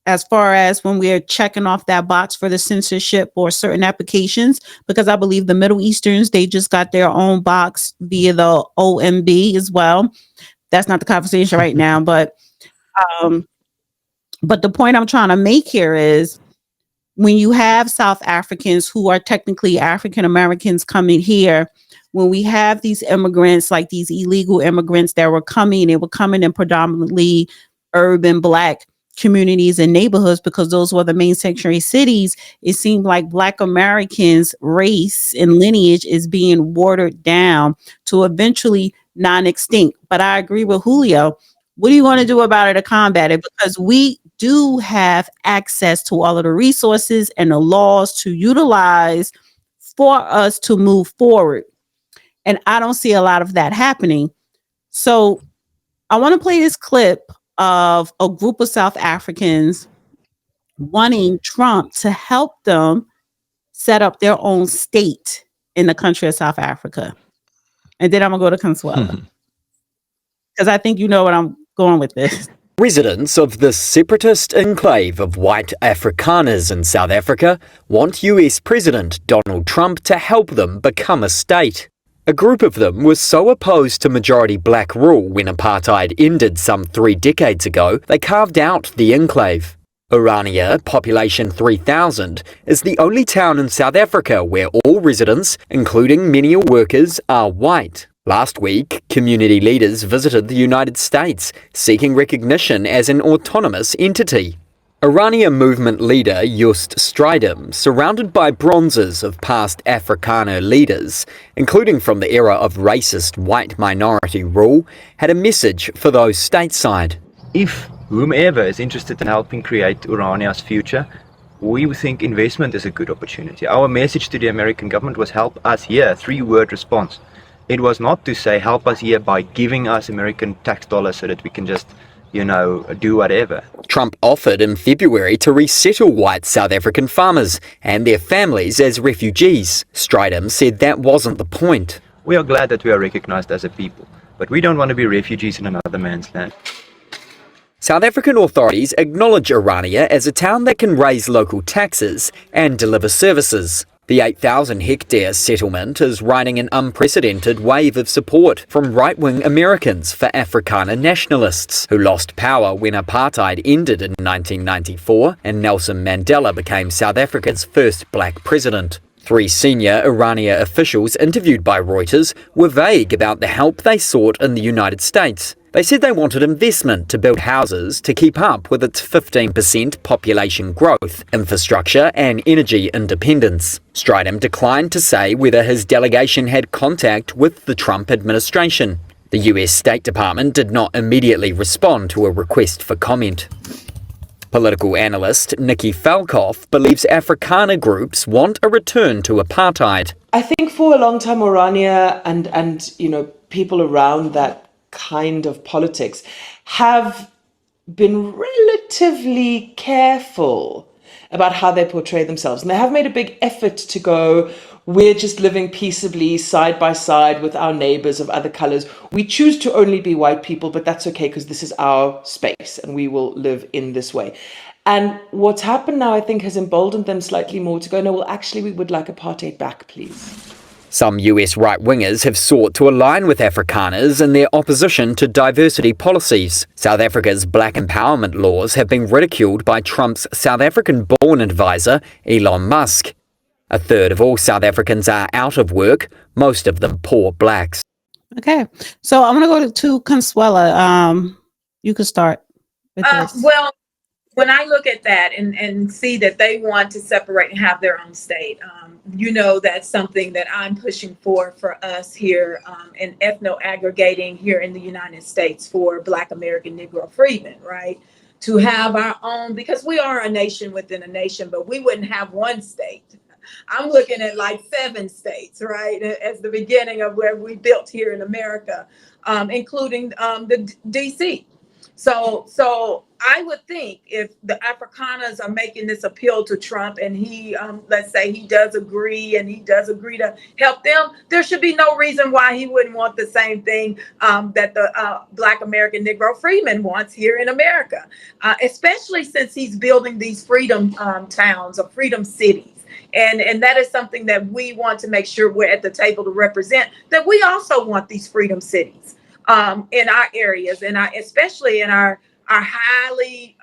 as far as when we're checking off that box for the censorship or certain applications, because I believe the Middle Easterns, they just got their own box via the OMB as well. That's not the conversation right now, but the point I'm trying to make here is when you have South Africans who are technically African Americans coming here, when we have these immigrants, like these illegal immigrants that were coming, they were coming in predominantly urban Black communities and neighborhoods because those were the main sanctuary cities. It seemed like Black Americans' race and lineage is being watered down to eventually non-extinct. But I agree with Julio. What are you going to do about it to combat it? Because we do have access to all of the resources and the laws to utilize for us to move forward. And I don't see a lot of that happening. So I want to play this clip of a group of South Africans wanting Trump to help them set up their own state in the country of South Africa. And then I'm going to go to Consuelo. Because I think you know what I'm going with this. Residents of the separatist enclave of white Afrikaners in South Africa want US President Donald Trump to help them become a state. A group of them was so opposed to majority Black rule when apartheid ended some 3 decades ago, they carved out the enclave. Orania, population 3,000, is the only town in South Africa where all residents, including menial workers, are white. Last week, community leaders visited the United States, seeking recognition as an autonomous entity. Orania movement leader Just Strijdom, surrounded by bronzes of past Afrikaner leaders, including from the era of racist white minority rule, had a message for those stateside. If whomever is interested in helping create Orania's future, we think investment is a good opportunity. Our message to the American government was help us here, 3-word response. It was not to say help us here by giving us American tax dollars so that we can just, do whatever. Trump offered in February to resettle white South African farmers and their families as refugees. Strijdom said that wasn't the point. We are glad that we are recognized as a people, but we don't want to be refugees in another man's land. South African authorities acknowledge Orania as a town that can raise local taxes and deliver services. The 8,000-hectare settlement is riding an unprecedented wave of support from right-wing Americans for Afrikaner nationalists who lost power when apartheid ended in 1994 and Nelson Mandela became South Africa's first Black president. 3 senior Orania officials interviewed by Reuters were vague about the help they sought in the United States. They said they wanted investment to build houses to keep up with its 15% population growth, infrastructure and energy independence. Stridham declined to say whether his delegation had contact with the Trump administration. The US State Department did not immediately respond to a request for comment. Political analyst Nikki Falkoff believes Afrikaner groups want a return to apartheid. I think for a long time, Orania and people around that kind of politics have been relatively careful about how they portray themselves. And they have made a big effort to go, we're just living peaceably side by side with our neighbors of other colors. We choose to only be white people, but that's okay because this is our space and we will live in this way. And what's happened now, I think, has emboldened them slightly more to go, no, well, actually, we would like apartheid back, please. Some US right-wingers have sought to align with Afrikaners in their opposition to diversity policies. South Africa's black empowerment laws have been ridiculed by Trump's South African-born advisor, Elon Musk. A third of all South Africans are out of work, most of them poor blacks. Okay, so I'm going to go to Consuela. You can start with this. Well, when I look at that and see that they want to separate and have their own state, that's something that I'm pushing for us here in ethno-aggregating here in the United States for Black American Negro freedmen, right? To have our own, because we are a nation within a nation, but we wouldn't have one state. I'm looking at like 7 states, right, as the beginning of where we built here in America, including the DC. So I would think if the Afrikaners are making this appeal to Trump and he, let's say he does agree to help them, there should be no reason why he wouldn't want the same thing that the Black American Negro freedman wants here in America, especially since he's building these freedom towns or freedom cities. And that is something that we want to make sure we're at the table to represent, that we also want these freedom cities in our areas, and especially in our highly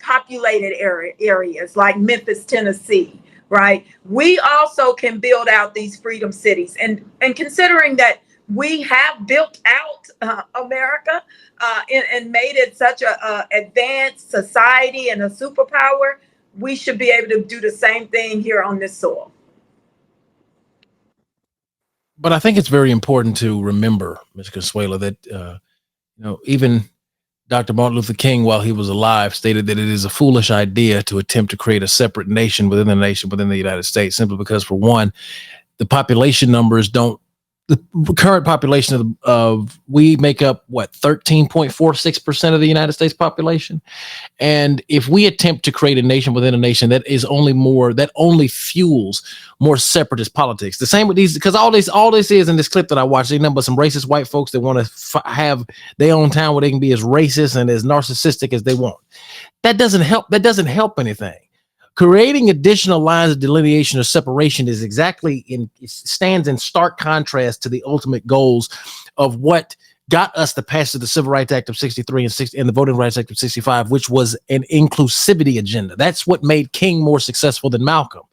populated areas like Memphis, Tennessee, right? We also can build out these freedom cities. And considering that we have built out America and made it such a advanced society and a superpower, we should be able to do the same thing here on this soil. But I think it's very important to remember, Ms. Consuela, that even Dr. Martin Luther King, while he was alive, stated that it is a foolish idea to attempt to create a separate nation within the United States, simply because, for one, the population numbers don't. The current population of we make up 13.46% of the United States population, and if we attempt to create a nation within a nation, that only fuels more separatist politics. The same with these, because all this is in this clip that I watched, they number some racist white folks that want to have their own town where they can be as racist and as narcissistic as they want. That doesn't help. That doesn't help anything. Creating additional lines of delineation or separation is stands in stark contrast to the ultimate goals of what got us the passage of the Civil Rights Act of 63 and the Voting Rights Act of 65, which was an inclusivity agenda. That's what made King more successful than Malcolm.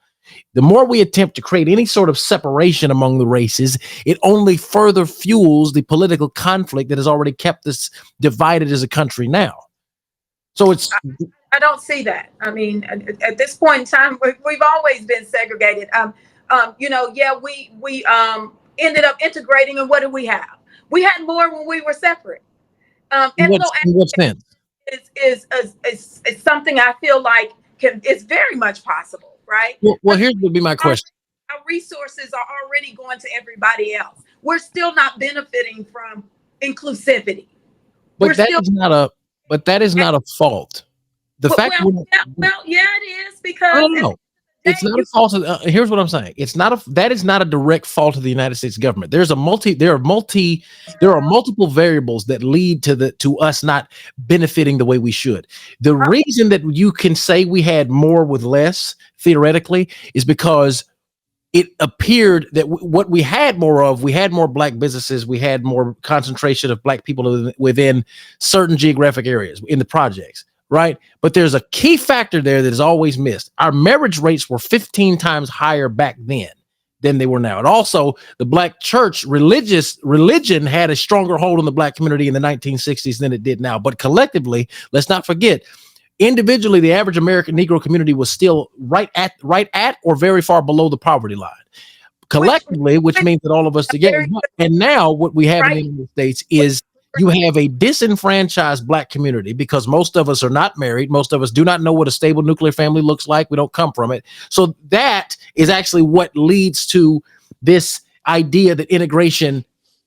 The more we attempt to create any sort of separation among the races, it only further fuels the political conflict that has already kept us divided as a country now. So I don't see that. I mean, at this point in time, we've always been segregated. We ended up integrating, and what do we have? We had more when we were separate. In what sense? Is something I feel like is very much possible, right? Well, here would be my question. Our resources are already going to everybody else. We're still not benefiting from inclusivity. But that is not a fault. Yeah, it is, because no. It's not a fault. Here's what I'm saying. That is not a direct fault of the United States government. There are multiple variables that lead to us not benefiting the way we should. The reason that you can say we had more with less, theoretically, is because it appeared that what we had more of, we had more black businesses, we had more concentration of black people within certain geographic areas in the projects. Right. But there's a key factor there that is always missed. Our marriage rates were 15 times higher back then than they were now. And also the black church religion had a stronger hold on the black community in the 1960s than it did now. But collectively, let's not forget, individually, the average American Negro community was still right at or very far below the poverty line. Collectively, which means that all of us together. And now what we have in the United States is you have a disenfranchised black community because most of us are not married. Most of us do not know what a stable nuclear family looks like. We don't come from it. So that is actually what leads to this idea that integration,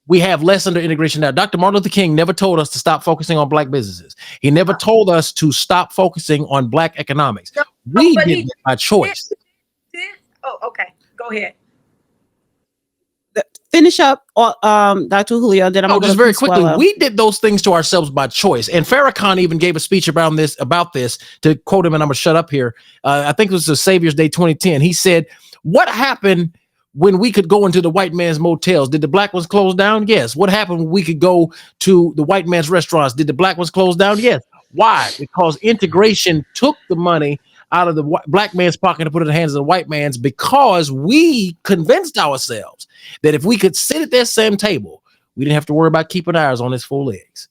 we have less under integration now. Dr. Martin Luther King never told us to stop focusing on black businesses. He never told us to stop focusing on black economics. We did that by choice. Oh, okay. Go ahead. Finish up, Dr. Julio. Then I'm just very quickly. We did those things to ourselves by choice. And Farrakhan even gave a speech about this. To quote him, and I'm gonna shut up here. I think it was the Savior's Day 2010. He said, "What happened when we could go into the white man's motels? Did the black ones close down? Yes. What happened when we could go to the white man's restaurants? Did the black ones close down? Yes. Why? Because integration took the money out of the black man's pocket and put it in the hands of the white man's, because we convinced ourselves that if we could sit at that same table, we didn't have to worry about keeping ours on its full legs."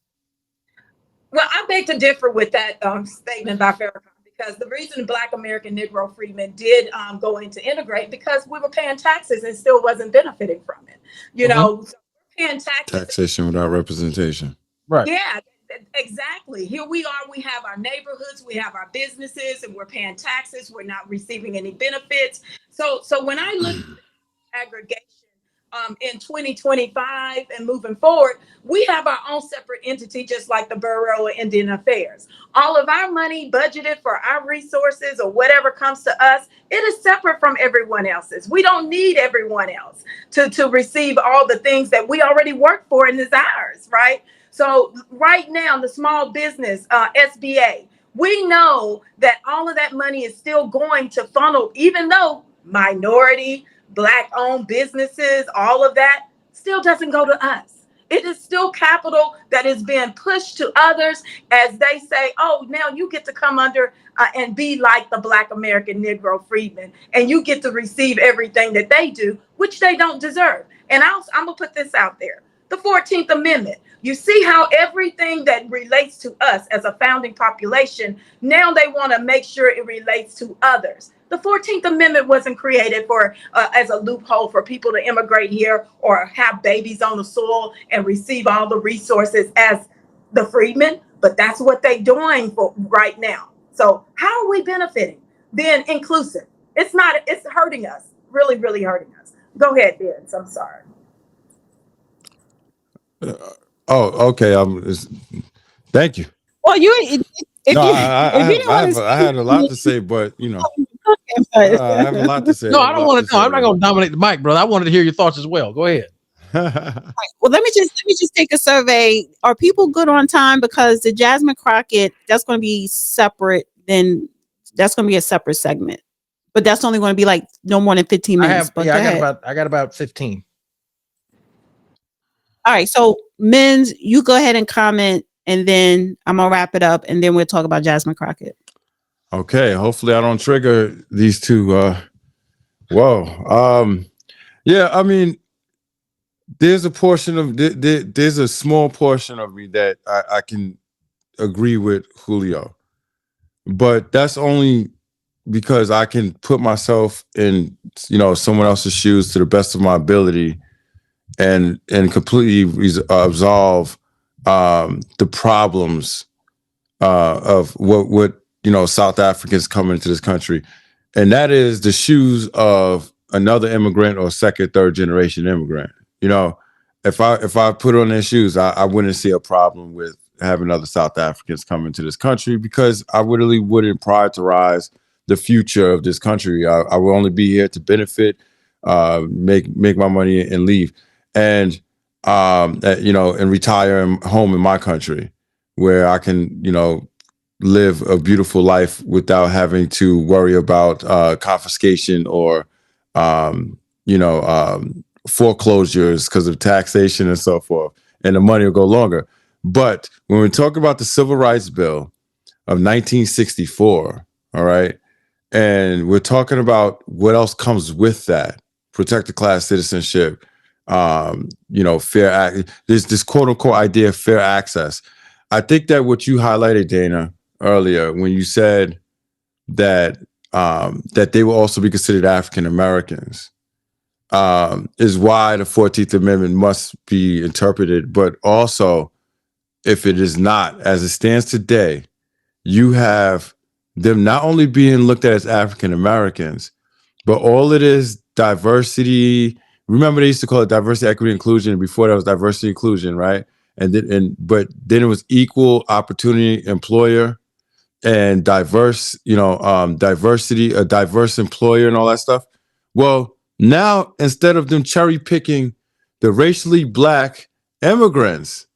Well, I beg to differ with that statement by Farrakhan, because the reason Black American Negro freedmen did go into integrate, because we were paying taxes and still wasn't benefiting from it. You know, so we're paying taxes. Taxation without representation. Right. Yeah. Exactly. Here we are. We have our neighborhoods, we have our businesses, and we're paying taxes. We're not receiving any benefits. So when I look at aggregation in 2025 and moving forward, we have our own separate entity, just like the Bureau of Indian Affairs. All of our money budgeted for our resources or whatever comes to us, it is separate from everyone else's. We don't need everyone else to receive all the things that we already work for and is ours, right? So right now, the small business, SBA, we know that all of that money is still going to funnel, even though minority, Black-owned businesses, all of that still doesn't go to us. It is still capital that is being pushed to others as they say, oh, now you get to come under and be like the Black American Negro freedmen, and you get to receive everything that they do, which they don't deserve. And I'm going to put this out there. The 14th Amendment. You see how everything that relates to us as a founding population, now they want to make sure it relates to others. The 14th Amendment wasn't created for as a loophole for people to immigrate here or have babies on the soil and receive all the resources as the freedmen, but that's what they're doing for right now. So how are we benefiting? Being inclusive. It's hurting us, really, really hurting us. Go ahead, Vince. I'm sorry. Oh, okay. Thank you. Well, I had a lot to say, but I have a lot to say. No, I don't want to know. I'm not going to dominate the mic, brother. I wanted to hear your thoughts as well. Go ahead. Well, let me just take a survey. Are people good on time? Because the Jasmine Crockett, that's going to be separate. Then that's going to be a separate segment, but that's only going to be like no more than 15 minutes. I got about 15. All right. So Men's, you go ahead and comment, and then I'm going to wrap it up, and then we'll talk about Jasmine Crockett. Okay. Hopefully I don't trigger these two. Yeah, I mean, there's a small portion of me that I can agree with Julio, but that's only because I can put myself in, someone else's shoes to the best of my ability and completely absolve the problems of what South Africans coming into this country, and that is the shoes of another immigrant or second, third generation immigrant. If I put on their shoes, I wouldn't see a problem with having other South Africans come into this country, because I really wouldn't prioritize the future of this country. I will only be here to benefit, make my money and leave. And and retire home in my country, where I can, live a beautiful life without having to worry about confiscation or, foreclosures because of taxation and so forth. And the money will go longer. But when we talk about the Civil Rights Bill of 1964, all right, and we're talking about what else comes with that protected class citizenship, there's this quote unquote idea of fair access. I think that what you highlighted, Dana, earlier when you said that that they will also be considered African Americans is why the 14th Amendment must be interpreted. But also, if it is not, as it stands today, you have them not only being looked at as African Americans, but all it is diversity. Remember, they used to call it diversity, equity, inclusion. Before that was diversity, inclusion, right? But then it was equal opportunity employer and diversity, a diverse employer and all that stuff. Well, now instead of them cherry picking the racially black immigrants,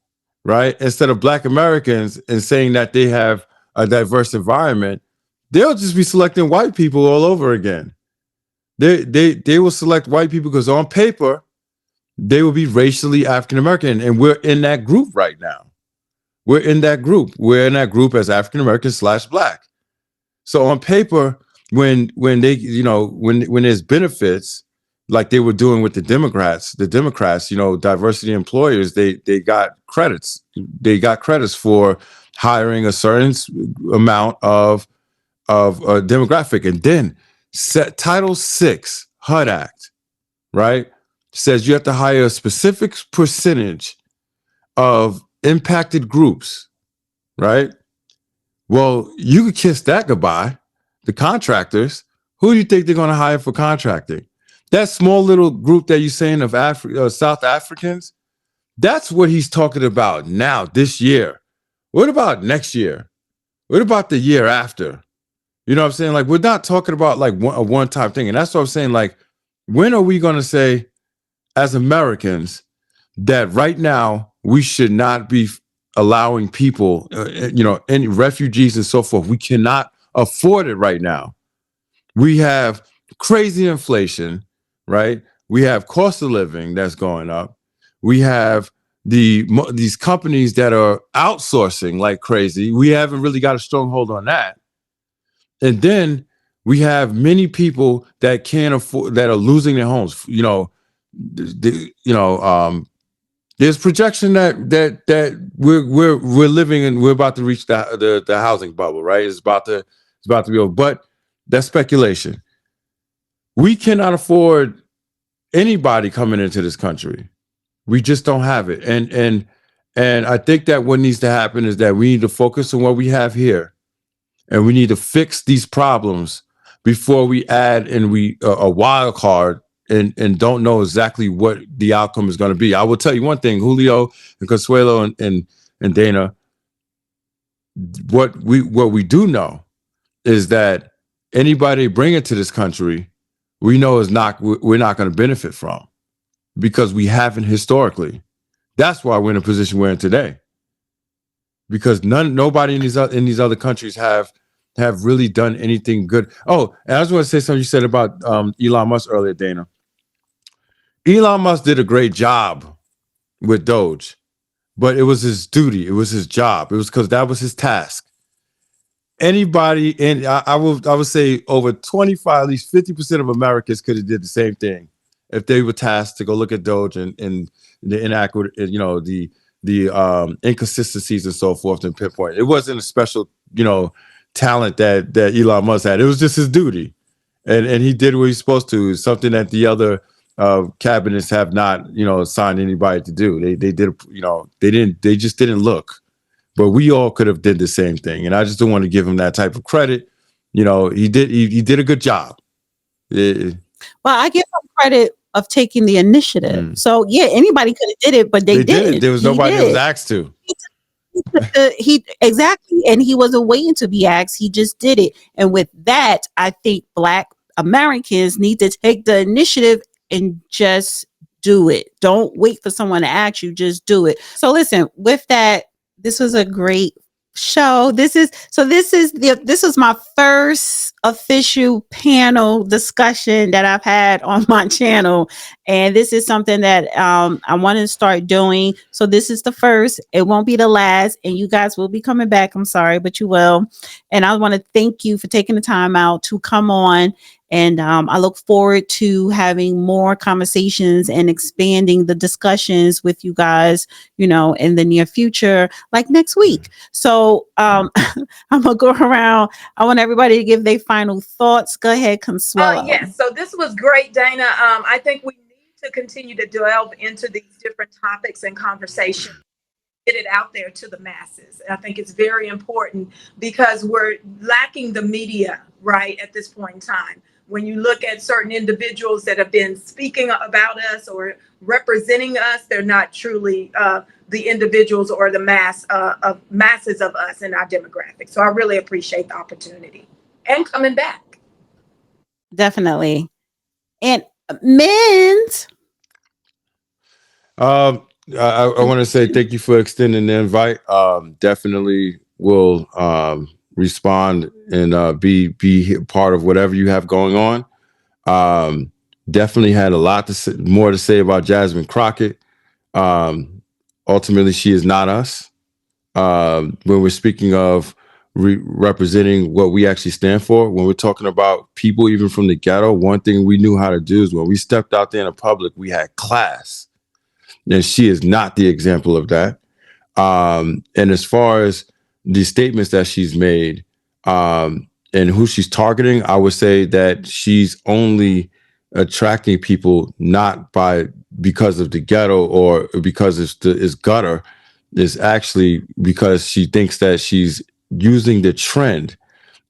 right? Instead of black Americans and saying that they have a diverse environment, they'll just be selecting white people all over again. They will select white people because on paper, they will be racially African American. And we're in that group right now. We're in that group. We're in that group as African American / black. So on paper, when they, when there's benefits like they were doing with the Democrats, diversity employers, they got credits. They got credits for hiring a certain amount of demographic. And then Title VI HUD Act, right, says you have to hire a specific percentage of impacted groups, right? Well, you could kiss that goodbye. The contractors, who do you think they're going to hire for contracting? That small little group that you're saying of South Africans, that's what he's talking about now, this year. What about next year? What about the year after? You know what I'm saying? Like, we're not talking about like a one-time thing. And that's what I'm saying. Like, when are we going to say as Americans that right now we should not be allowing people, any refugees and so forth? We cannot afford it right now. We have crazy inflation, right? We have cost of living that's going up. We have these companies that are outsourcing like crazy. We haven't really got a strong hold on that. And then we have many people that can't afford, that are losing their homes. There's projection that we're living in. We're about to reach the housing bubble, right? It's about to be over. But that's speculation. We cannot afford anybody coming into this country. We just don't have it. And I think that what needs to happen is that we need to focus on what we have here, and we need to fix these problems before we add a wild card and don't know exactly what the outcome is going to be. I will tell you one thing, Julio and Consuelo and Dana, what we do know is that anybody bring it to this country, we know we're not going to benefit from, because we haven't historically. That's why we're in a position we're in today, because nobody in these other countries have really done anything good. Oh, and I just want to say something you said about Elon Musk earlier, Dana. Elon Musk did a great job with Doge, but it was his duty. It was his job. It was because that was his task. Anybody, and I would say over 25, at least 50% of Americans could have did the same thing if they were tasked to go look at Doge and the inaccurate, the inconsistencies and so forth and pinpoint. It wasn't a special, talent that Elon Musk had. It was just his duty, and he did what he's supposed to. Something that the other cabinets have not, assigned anybody to do. They did, they just didn't look. But we all could have did the same thing, and I just don't want to give him that type of credit. He did a good job. Well, I give him credit of taking the initiative. So yeah, anybody could have did it, but they didn't. There was nobody that was asked to. He exactly, and he wasn't waiting to be asked. He just did it, and with that, I think Black Americans need to take the initiative and just do it. Don't wait for someone to ask you. Just do it. So listen, with that, this was a great show. This is my first official panel discussion that I've had on my channel, and this is something that I want to start doing. So this is the first. It won't be the last, and you guys will be coming back. I'm sorry, but you will. And I want to thank you for taking the time out to come on And I look forward to having more conversations and expanding the discussions with you guys, in the near future, like next week. So I'm going to go around. I want everybody to give their final thoughts. Go ahead, Consuelo. Yes. So this was great, Dana. I think we need to continue to delve into these different topics and conversations. Get it out there to the masses. I think it's very important because we're lacking the media, right, at this point in time. When you look at certain individuals that have been speaking about us or representing us, they're not truly the individuals or the masses of us in our demographic. So I really appreciate the opportunity and coming back. Definitely. And men's. I want to say thank you for extending the invite. Definitely will respond and be part of whatever you have going on. Definitely had a lot more to say about Jasmine Crockett. Ultimately, she is not us. When we're speaking of representing what we actually stand for, when we're talking about people even from the ghetto, one thing we knew how to do is when we stepped out there in the public, we had class. And she is not the example of that. And as far as the statements that she's made and who she's targeting, I would say that she's only attracting people not because of the ghetto or because it's gutter. It's actually because she thinks that she's using the trend.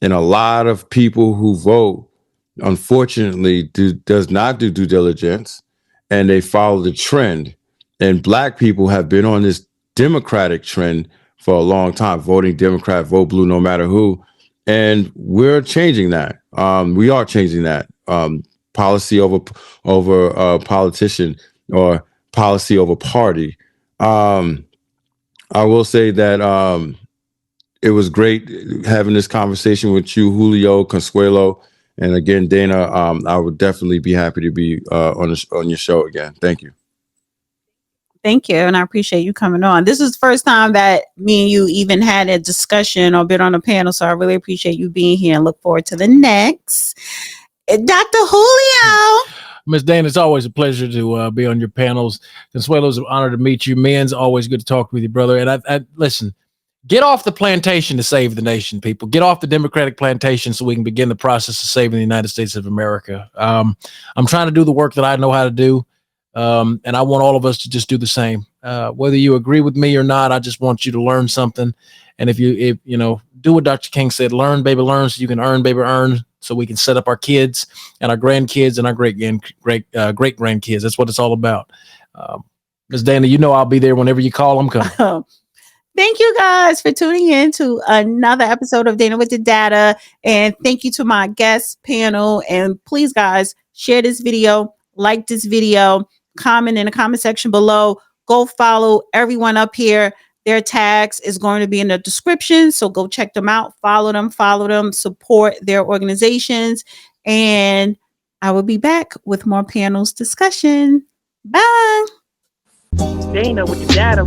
And a lot of people who vote, unfortunately, does not do due diligence, and they follow the trend. And Black people have been on this Democratic trend for a long time, voting Democrat, vote blue, no matter who. And we're changing that. We are changing that. Policy over politician or policy over party. I will say that it was great having this conversation with you, Julio, Consuelo, and again, Dana. I would definitely be happy to be on your show again. Thank you. Thank you. And I appreciate you coming on. This is the first time that me and you even had a discussion or been on a panel. So I really appreciate you being here and look forward to the next. Dr. Julio. Ms. Dana, it's always a pleasure to be on your panels. Consuelo, it's an honor to meet you. Men's always good to talk with you, brother. And I listen, get off the plantation to save the nation, people. Get off the Democratic plantation so we can begin the process of saving the United States of America. I'm trying to do the work that I know how to do. And I want all of us to just do the same. Whether you agree with me or not, I just want you to learn something. And if you do what Dr. King said, learn, baby, learn, so you can earn, baby, earn, so we can set up our kids and our grandkids and our great grandkids. That's what it's all about. Ms. Dana, I'll be there whenever you call. I'm coming. Thank you guys for tuning in to another episode of Dana with the Data. And thank you to my guest panel. And please, guys, share this video, like this video, comment in the comment section below. Go follow everyone up here. Their tags is going to be in the description. So go check them out. Follow them, support their organizations. And I will be back with more panels discussion. Bye. Dana with the data.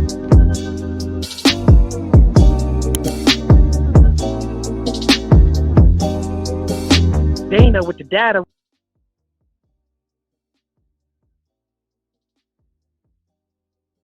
Dana with the data.